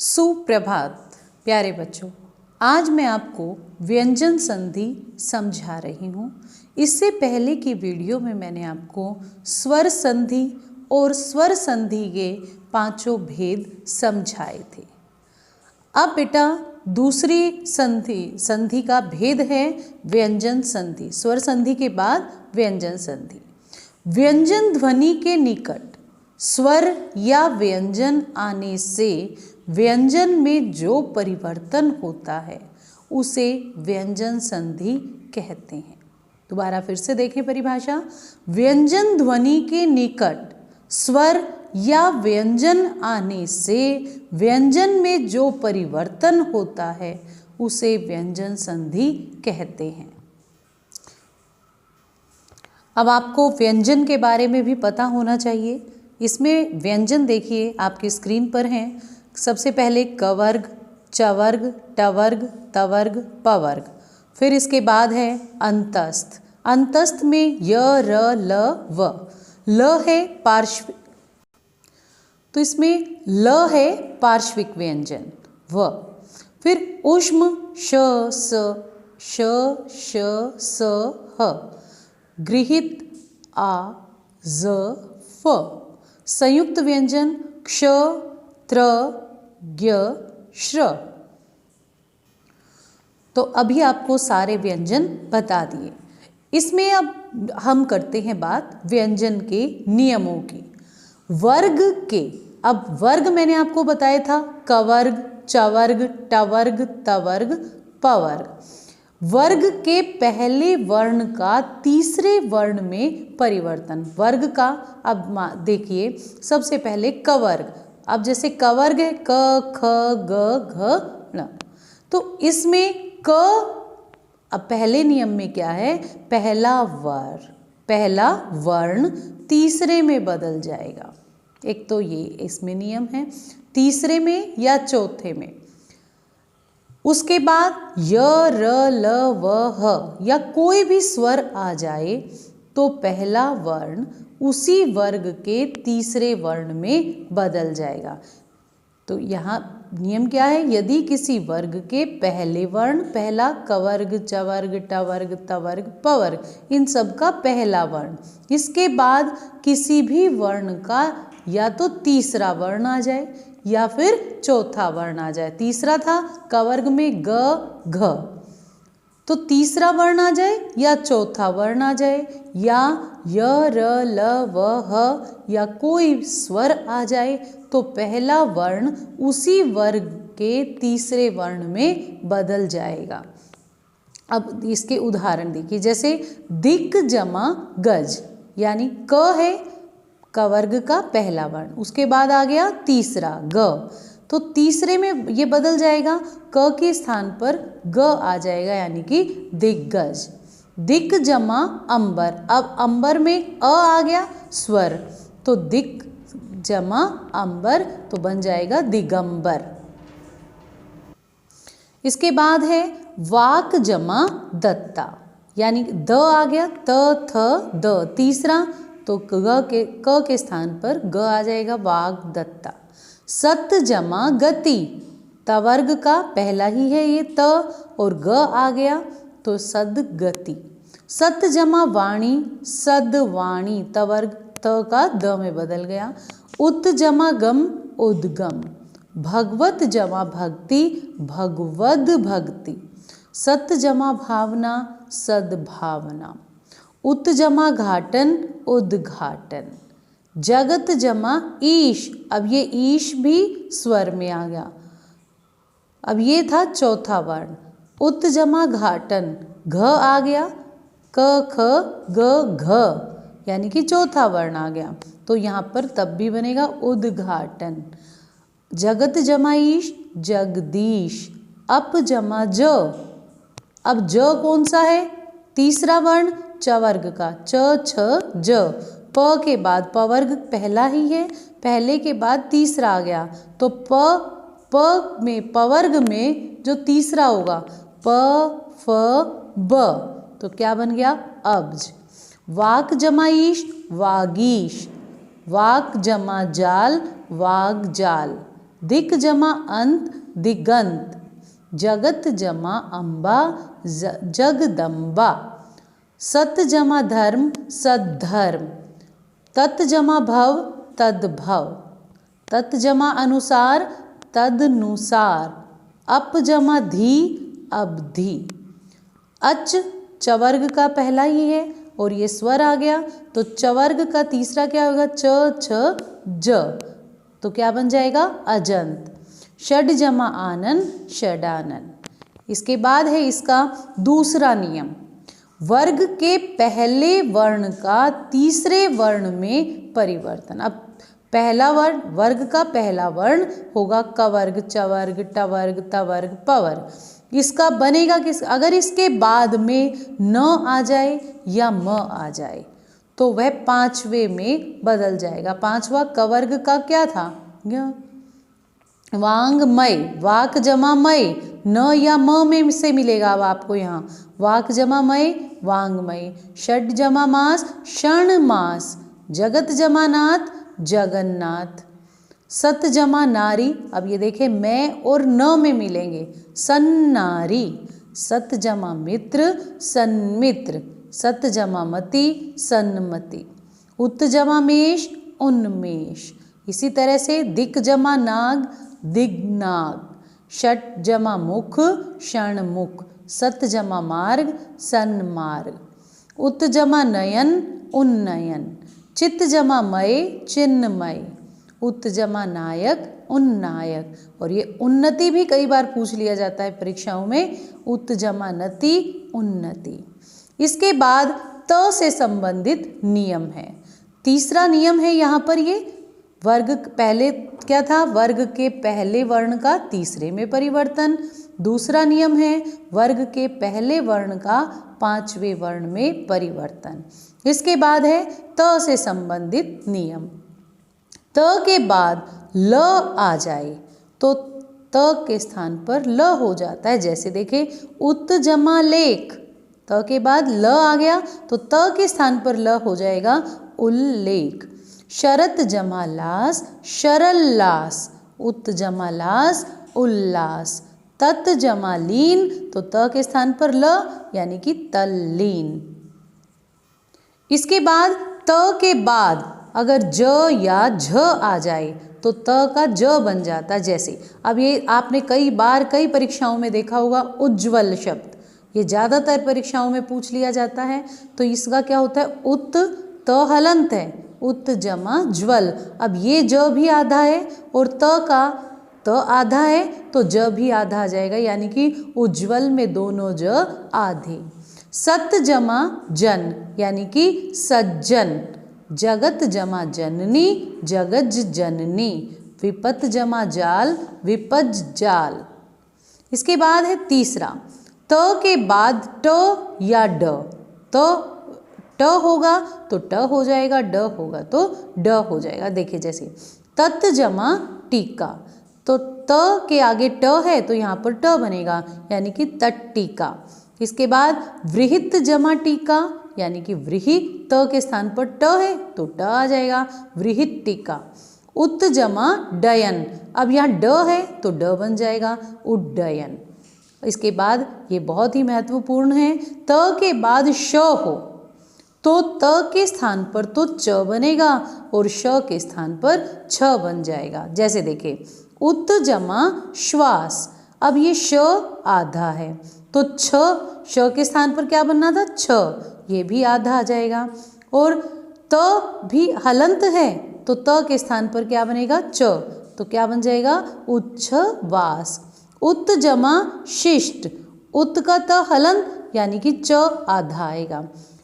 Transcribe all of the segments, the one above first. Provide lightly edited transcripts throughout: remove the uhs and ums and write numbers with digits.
सुप्रभात प्यारे बच्चों, आज मैं आपको व्यंजन संधि समझा रही हूँ। इससे पहले की वीडियो में मैंने आपको स्वर संधि और स्वर संधि के पांचों भेद समझाए थे। अब बेटा दूसरी संधि का भेद है व्यंजन संधि। स्वर संधि के बाद व्यंजन संधि। व्यंजन ध्वनि के निकट स्वर या व्यंजन आने से व्यंजन में जो परिवर्तन होता है उसे व्यंजन संधि कहते हैं। दोबारा फिर से देखें परिभाषा। व्यंजन ध्वनि के निकट स्वर या व्यंजन आने से व्यंजन में जो परिवर्तन होता है उसे व्यंजन संधि कहते हैं। अब आपको व्यंजन के बारे में भी पता होना चाहिए। इसमें व्यंजन देखिए आपकी स्क्रीन पर हैं। सबसे पहले क वर्ग, च वर्ग, ट वर्ग, त वर्ग, प वर्ग। फिर इसके बाद है अंतस्थ। अंतस्थ में य, र, ल, व। ल है पार्श्विक, तो इसमें ल है पार्श्विक व्यंजन व। फिर ऊष्म श, स, श, श, स, ह। गृहीत आ, ज, फ। संयुक्त व्यंजन क्ष, त्र, ज्ञ, श्र। तो अभी आपको सारे व्यंजन बता दिए। इसमें अब हम करते हैं बात व्यंजन के नियमों की। वर्ग के, अब वर्ग मैंने आपको बताया था क वर्ग, च वर्ग, ट वर्ग, त वर्ग, प वर्ग। वर्ग के पहले वर्ण का तीसरे वर्ण में परिवर्तन। वर्ग का अब देखिए सबसे पहले क वर्ग। अब जैसे क वर्ग है क, ख, ग, घ, ण। तो इसमें क, अब पहले नियम में क्या है, पहला वर्ण तीसरे में बदल जाएगा। एक तो ये इसमें नियम है, तीसरे में या चौथे में। उसके बाद य, र, ल, व, ह या कोई भी स्वर आ जाए तो पहला वर्ण उसी वर्ग के तीसरे वर्ण में बदल जाएगा। तो यहाँ नियम क्या है, यदि किसी वर्ग के पहले वर्ण, पहला क वर्ग, च वर्ग, ट वर्ग, त वर्ग, प वर्ग, इन सब का पहला वर्ण, इसके बाद किसी भी वर्ण का या तो तीसरा वर्ण आ जाए या फिर चौथा वर्ण आ जाए। तीसरा था क वर्ग में ग, घ, तो तीसरा वर्ण आ जाए या चौथा वर्ण आ जाए, या य, र, ल, व, ह या कोई स्वर आ जाए तो पहला वर्ण उसी वर्ग के तीसरे वर्ण में बदल जाएगा। अब इसके उदाहरण देखिए, जैसे दिक् जमा गज, यानी क है क वर्ग का पहला वर्ण, उसके बाद आ गया तीसरा ग, तो तीसरे में ये बदल जाएगा, क के स्थान पर ग आ जाएगा, यानी कि दिग्गज। दिक् जमा अंबर, अब अंबर में अ आ गया स्वर, तो दिक् जमा अंबर तो बन जाएगा दिगंबर। इसके बाद है वाक जमा दत्ता, यानी द आ गया, त, थ, द, तीसरा तो क के स्थान पर ग आ जाएगा, वाग दत्ता। सत जमा गति, त वर्ग का पहला ही है ये त और ग आ गया तो सद गति। सत जमा वाणी, सद वाणी, त वर्ग त का द में बदल गया। उत जमा गम, उद्गम। भगवत जमा भक्ति, भगवद भक्ति। सत जमा भावना, सद्भावना। उत जमा घाटन, उद्घाटन। जगत जमा ईश, अब ये ईश भी स्वर में आ गया, अब ये था चौथा वर्ण। उत जमा घाटन, घ आ गया, क, ख, ग, घ, यानी कि चौथा वर्ण आ गया, तो यहाँ पर तब भी बनेगा उद्घाटन। जगत जमा ईश, जगदीश। अप जमा ज, अब ज कौन सा है, तीसरा वर्ण च वर्ग का, च, छ, ज। प के बाद प वर्ग पहला ही है, पहले के बाद तीसरा आ गया, तो प में, प वर्ग में जो तीसरा होगा प, फ, ब, तो क्या बन गया, अब्ज। वाक जमा ईश, वागीश। वाक जमा जाल, वाग जाल। दिक जमा अंत दिगंत, जगत जमा अम्बा जगदम्बा, सत जमा धर्म सद्धर्म, तत् जमा भव तद्भव, तत् जमा अनुसार तदनुसार, अप जमा धी अबधी। अच चवर्ग का पहला ही है और ये स्वर आ गया तो चवर्ग का तीसरा क्या होगा, च छ ज, तो क्या बन जाएगा अजंत। षड जमा आनन षडानन। इसके बाद है इसका दूसरा नियम, वर्ग के पहले वर्ण का तीसरे वर्ण में परिवर्तन। अब पहला वर्ण, वर्ग का पहला वर्ण होगा कवर्ग, चवर्ग, टवर्ग, तवर्ग, पवर्ग। इसका बनेगा किस, अगर इसके बाद में न आ जाए या म आ जाए तो वह पांचवे में बदल जाएगा। पांचवा कवर्ग का क्या था, वांगमय, वाक जमा मय, न या म में से मिलेगा अब आपको यहाँ, वाक जमा मय वांगमय। षड जमा मास क्षण मास, जगत जमा नाथ जगन्नाथ, सत जमा नारी, अब ये देखें मैं और न में मिलेंगे, सन्नारी। सत जमा मित्र सन्मित्र, सत जमा मति सन्मति, उत जमा मेष उन्मेष। इसी तरह से दिक जमा नाग दिग्नाग, षट जमा मुख क्षणमुख, सत जमा मार्ग सन्मार्ग, उत जमा नयन उन्नयन, चित्त जमा मय चिन्मय, उत जमा नायक उन्नायक। और ये उन्नति भी कई बार पूछ लिया जाता है परीक्षाओं में, उत जमा नति उन्नति। इसके बाद त से संबंधित नियम है। तीसरा नियम है यहाँ पर ये वर्ग, पहले क्या था, वर्ग के पहले वर्ण का तीसरे में परिवर्तन। दूसरा नियम है वर्ग के पहले वर्ण का पांचवें वर्ण में परिवर्तन। इसके बाद है त से संबंधित नियम। त के बाद ल आ जाए तो त के स्थान पर ल हो जाता है। जैसे देखें उत जमा लेख, त के बाद ल आ गया तो त के स्थान पर ल हो जाएगा उल्लेख। शरत जमा लास शरल्लास, उत जमा लास उल्लास, तत् जमा लीन तो त के स्थान पर ल यानी कि तल्लीन। इसके बाद त के बाद अगर ज या झ आ जाए तो त का ज बन जाता। जैसे अब ये आपने कई बार कई परीक्षाओं में देखा होगा उज्ज्वल शब्द, ये ज़्यादातर परीक्षाओं में पूछ लिया जाता है। तो इसका क्या होता है, उत त हलंत है, उत जमा ज्वल। अब ये ज भी आधा है और त का त आधा है तो ज भी आधा आ जाएगा, यानी कि उज्ज्वल में दोनों ज आधे। सत जमा जन यानी कि सज्जन, जगत जमा जननी जगज जननी, विपत जमा जाल विपज जाल। इसके बाद है तीसरा, त के बाद ट या ड, तो ट होगा तो ट हो जाएगा, ड होगा तो ड हो जाएगा। देखिए जैसे तत् जमा टीका, तो त के आगे ट है तो यहाँ पर ट बनेगा यानी कि तट्टीका। इसके बाद वृहित जमा टीका यानी कि व्रीहि, त के स्थान पर ट है तो ट आ जाएगा वृहित टीका। उत जमा डयन, अब यहाँ ड है तो ड बन जाएगा उड्डयन। इसके बाद ये बहुत ही महत्वपूर्ण है, त के बाद श हो तो त के स्थान पर तो च बनेगा और श के स्थान पर छ बन जाएगा। जैसे देखें उत जमा श्वास, अब ये श आधा है तो श के स्थान पर क्या बनना था, छ, ये भी आधा आ जाएगा। और त भी हलंत है तो त के स्थान पर क्या बनेगा, च, तो क्या बन जाएगा उच्छवास। उत जमा शिष्ट, उत का त हलंत यानी कि च आधा आएगा।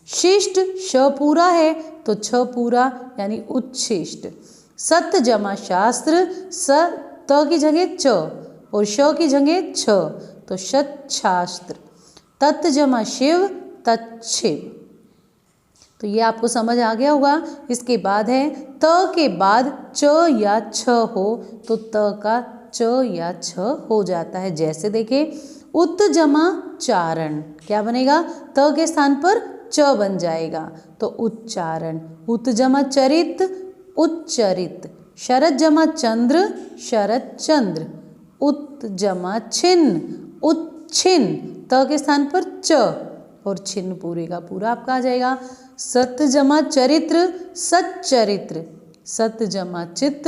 शिष्ट श पूरा है तो छ पूरा यानी उच्छिष्ट। सत जमा शास्त्र, स त की जगह च और श की जगह छ तो शत शास्त्र। तत् जमा शिव तत्शिव। तो ये आपको समझ आ गया होगा। इसके बाद है त के बाद च या छ हो तो त का च या छ हो जाता है। जैसे देखें उत जमा चारण, क्या बनेगा, त के स्थान पर च बन जाएगा तो उच्चारण। उत जमा चरित उच्चरित, शरद जमा चंद्र, शरद चंद्र। उत जमा छिन्न, उच्छिन्न। त के स्थान पर च और छिन्न पूरे का पूरा आपका आ जाएगा। सत जमा चरित्र, सच्चरित्र। सत जमा चित्त,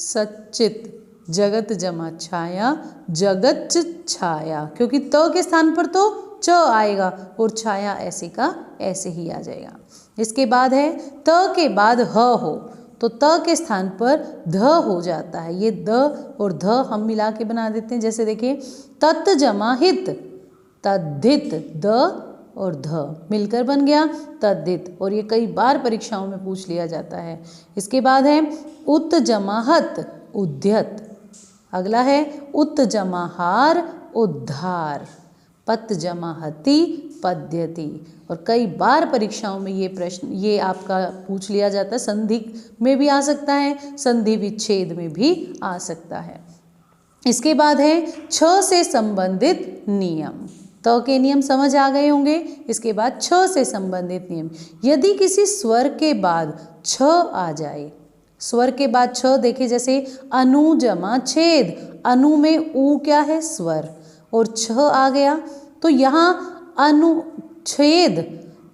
सच्चित। जगत जमा छाया, जगत छाया, क्योंकि त के स्थान पर तो च आएगा और छाया ऐसे का ऐसे ही आ जाएगा। इसके बाद है त के बाद ह हो तो त के स्थान पर ध हो जाता है। ये द और ध हम मिला के बना देते हैं। जैसे देखिए तत् जमा हित, तद्धित। द और ध मिलकर बन गया तद्धित, और ये कई बार परीक्षाओं में पूछ लिया जाता है। इसके बाद है उत जमा हत, उद्यत। अगला है उत जमा हार, उद्धार। पत जमा हति, पद्यति। और कई बार परीक्षाओं में ये प्रश्न ये आपका पूछ लिया जाता है। संधि में भी आ सकता है, संधि विच्छेद में भी आ सकता है। इसके बाद है छ से संबंधित नियम। त के नियम समझ आ गए होंगे। इसके बाद छ से संबंधित नियम। यदि किसी स्वर के बाद छ आ जाए, स्वर के बाद छ देखिए जैसे अनु जमा छेद। अनु में ऊ क्या है स्वर और छ आ गया, तो यहाँ अनुच्छेद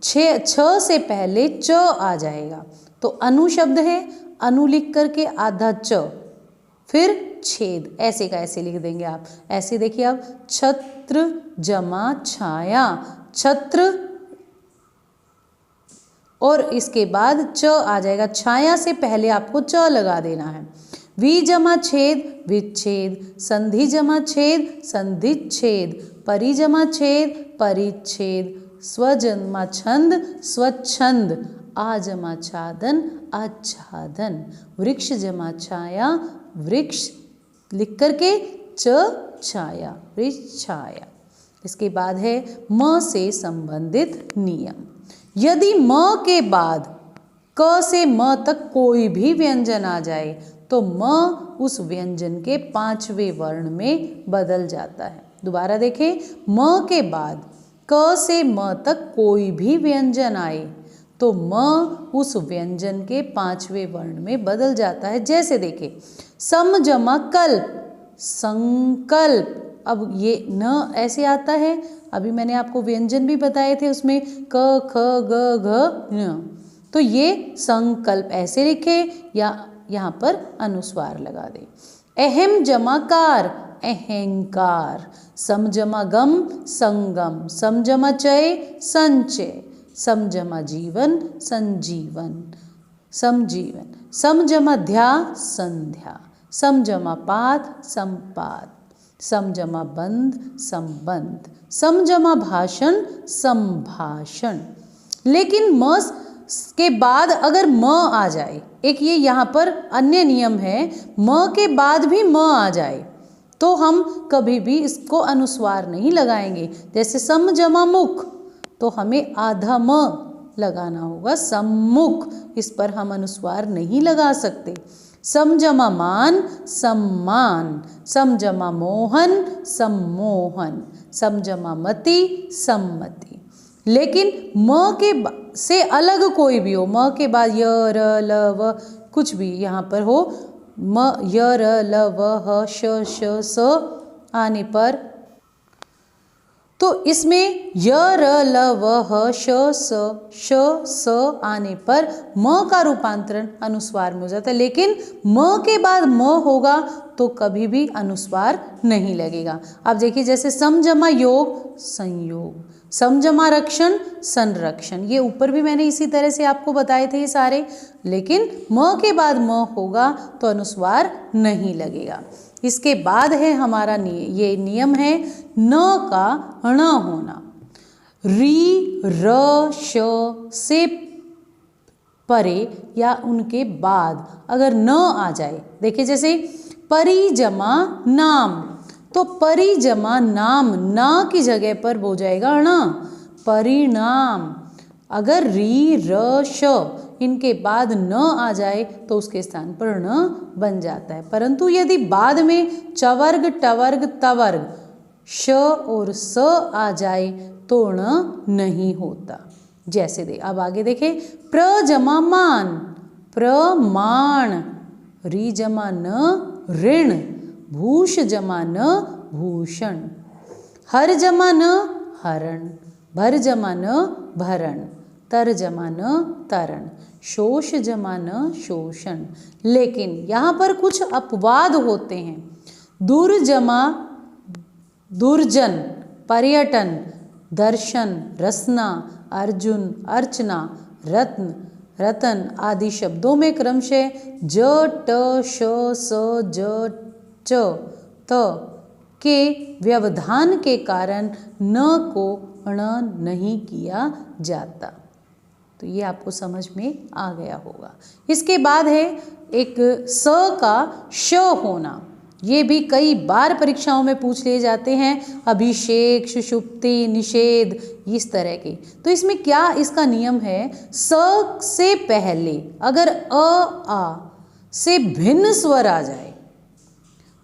छ से पहले च आ जाएगा। तो अनु शब्द है, अनु लिख करके आधा च, फिर छेद ऐसे का ऐसे लिख देंगे आप। ऐसे देखिए आप छत्र जमा छाया, छत्र, और इसके बाद च आ जाएगा। छाया से पहले आपको च लगा देना है। वी जमा छेद, विच्छेद। संधि जमा छेद, संधिच्छेद। परि जमा छेद, परिच्छेद। स्व जमा छंद, स्वच्छंद। आ जमा छादन, आच्छादन। वृक्ष जमा छाया, वृक्ष लिख करके च छाया, वृक्ष छाया। इसके बाद है म से संबंधित नियम। यदि म के बाद क से म तक कोई भी व्यंजन आ जाए तो म उस व्यंजन के पांचवें वर्ण में बदल जाता है। दोबारा देखें, म के बाद क से म तक कोई भी व्यंजन आए तो म उस व्यंजन के पांचवें वर्ण में बदल जाता है। जैसे देखें सम जमा कल्प, संकल्प। अब ये न ऐसे आता है, अभी मैंने आपको व्यंजन भी बताए थे उसमें क ख ग घ न, तो ये संकल्प ऐसे लिखे या यहाँ पर अनुस्वार लगा दे। अहम जमा कार, अहंकार। सम जमा गम, संगम। सम जमा चय, संचय। सम जमा जीवन, संजीवन, समजीवन। सम जमा ध्या, संध्या। सम जमा पात, संपात। सम जमा बंध, संबंध। सम जमा भाषण, संभाषण। लेकिन म के बाद अगर म आ जाए, एक ये यहाँ पर अन्य नियम है, म के बाद भी म आ जाए तो हम कभी भी इसको अनुस्वार नहीं लगाएंगे। जैसे सम जमा मुख, तो हमें आधा म लगाना होगा, सम्मुख। इस पर हम अनुस्वार नहीं लगा सकते। सम जमा मान, सम्मान। सम जमा मोहन, सम्मोहन। सम जमा मति, सम्मति। लेकिन म के से अलग कोई भी हो, म के बाद य र ल व कुछ भी यहाँ पर हो, म य र ल व ह श श स आने पर, तो इसमें य र ल व ह श स आने पर म का रूपांतरण अनुस्वार में हो जाता है। लेकिन म के बाद म होगा तो कभी भी अनुस्वार नहीं लगेगा। अब देखिए जैसे सम जमा योग, संयोग। सम जमा रक्षण, संरक्षण। ये ऊपर भी मैंने इसी तरह से आपको बताए थे ये सारे। लेकिन म के बाद म होगा तो अनुस्वार नहीं लगेगा। इसके बाद है हमारा ये नियम है न का ण होना। री, र, श से परे या उनके बाद अगर न आ जाए, देखिए जैसे परि जमा नाम, तो परि जमा नाम, ना की जगह पर हो जाएगा ण, परिणाम। अगर री, र, श इनके बाद न आ जाए तो उसके स्थान पर न बन जाता है। परंतु यदि बाद में चवर्ग, टवर्ग, तवर्ग, श और स आ जाए तो ण नहीं होता। जैसे अब आगे देखें, प्र जमा मान, प्रमाण। री जमा न ऋण, भूष जमा न भूषण, हर जमा न हरण, भर जमा न भरण, तर जमा न तरण, शोष जमा न शोषण। लेकिन यहाँ पर कुछ अपवाद होते हैं। दूर जमा दुर्जन, पर्यटन, दर्शन, रसना, अर्जुन, अर्चना, रत्न, रतन आदि शब्दों में क्रमशः ज, ट, श, स, ज, च, त के व्यवधान के कारण न को ण नहीं किया जाता। तो ये आपको समझ में आ गया होगा। इसके बाद है एक स का श होना। ये भी कई बार परीक्षाओं में पूछ लिए जाते हैं। अभिषेक, सुषुप्ति, निषेध, इस तरह के। तो इसमें क्या इसका नियम है, स से पहले अगर आ से भिन्न स्वर आ जाए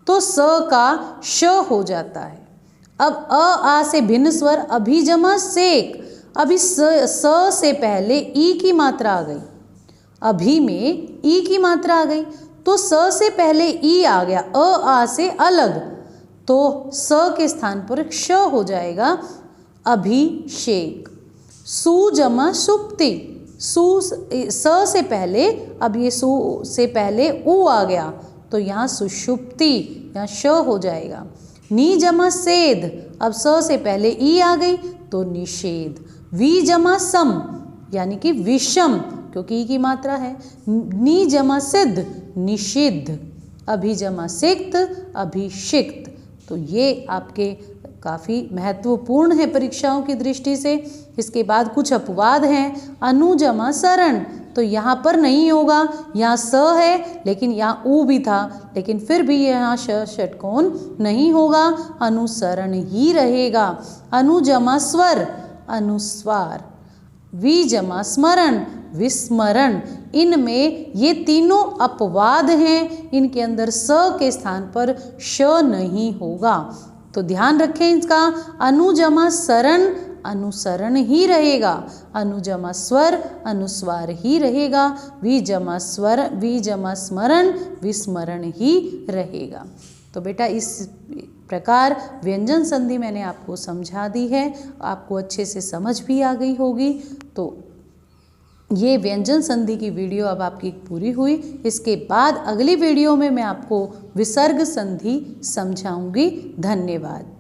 तो स का श हो जाता है। अब आ से भिन्न स्वर अभी जमा सेक, अभी स से पहले ई की मात्रा आ गई, अभी में ई की मात्रा आ गई, तो स से पहले ई आ गया, आ से अलग, तो स के स्थान पर श हो जाएगा, अभिषेक। सु जमा सुप्ति, सु स से पहले, अब ये सु से पहले उ आ गया, तो यहाँ सुषुप्ति, यहाँ श हो जाएगा। नी जमा सेध, अब स से पहले ई आ गई तो निषेध। वी जमा सम यानी कि विषम, क्योंकि ई की मात्रा है। नी जमा सिद्ध, निषिद्ध। अभि जमा सिक्त, अभिषिक्त। तो ये आपके काफ़ी महत्वपूर्ण है परीक्षाओं की दृष्टि से। इसके बाद कुछ अपवाद हैं। अनु जमा शरण, तो यहाँ पर नहीं होगा, यहाँ स है लेकिन यहाँ ऊ भी था, लेकिन फिर भी यहाँ षटकोण नहीं होगा, अनुसरण ही रहेगा। अनु जमा स्वर, अनुस्वार। वी जमा स्मरण, विस्मरण। इनमें ये तीनों अपवाद हैं, इनके अंदर स के स्थान पर श नहीं होगा, तो ध्यान रखें इसका। अनु जमा शरण, अनुसरण ही रहेगा। अनु जमा स्वर, अनुस्वार ही रहेगा। वी जमा स्वर, वी जमा स्मरण, विस्मरण ही रहेगा। तो बेटा इस प्रकार व्यंजन संधि मैंने आपको समझा दी है, आपको अच्छे से समझ भी आ गई होगी। तो ये व्यंजन संधि की वीडियो अब आपकी पूरी हुई। इसके बाद अगली वीडियो में मैं आपको विसर्ग संधि समझाऊंगी। धन्यवाद।